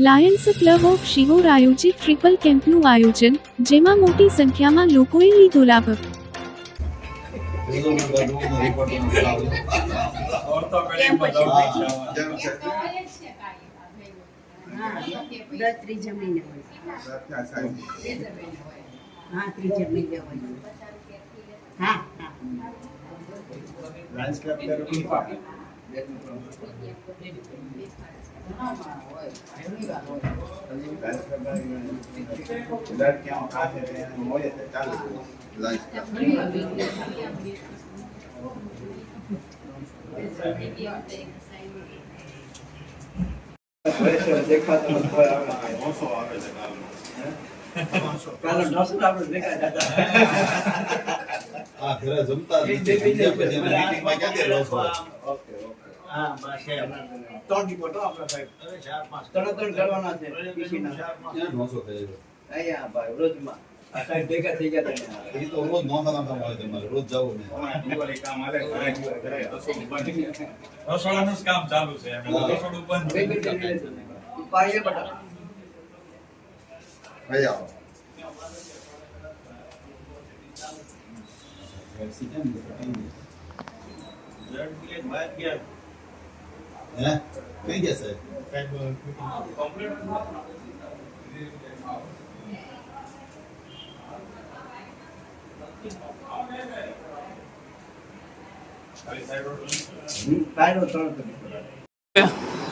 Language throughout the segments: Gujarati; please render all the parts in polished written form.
લાયન્સ ક્લબ ઓફ શિહોર આયોજિત ટ્રિપલ કેમ્પનું આયોજન, જેમાં મોટી સંખ્યામાં લોકોએ લીધો લાભ।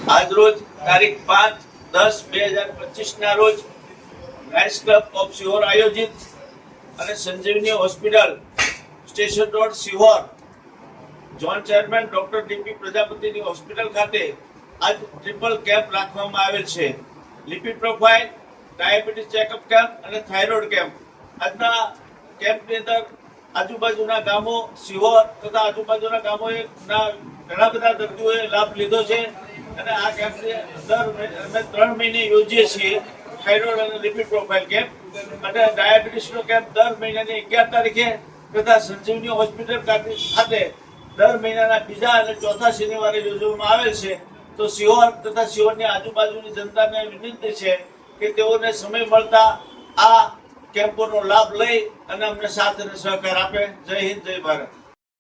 आज रोज तारीख 5-10-2025 ना रोज लायन्स क्लब ऑफ शिहोर आयोजित અને Sanjivani hospital station road Sihor zone chairman doctor DP પ્રજાપતિની હોસ્પિટલ ખાતે આજ ટ્રિપલ કેમ્પ રાખવામાં આવેલ છે। Lipid profile, diabetes checkup camp અને થાઇરોઇડ કેમ્પ। આજના કેમ્પની અંદર આજુબાજુના ગામો શિહોર તથા આજુબાજુના ગામોએ ઘણા બધા દર્દીઓએ લાભ લીધો છે અને આ કેમ્પની અમે 3 મહિને યોજીએ છીએ। થાઇરોઇડ અને લિપિડ પ્રોફાઇલ કેમ્પ અને ડાયાબિટીસનો કેમ્પ દર મહિનાની 11 તારીખે તથા સંજીવની હોસ્પિટલ ખાતે દર મહિનાના બીજા અને ચોથા શનિવારે યોજવામાં આવેલ છે। તો શિહોર તથા શિહોરની આજુબાજુની જનતાને વિનંતી છે કે તેઓને સમય મળતા આ કેમ્પોનો લાભ લઈ અને અમને સાથ અને સહકાર આપે। જય હિન્દ, જય ભારત।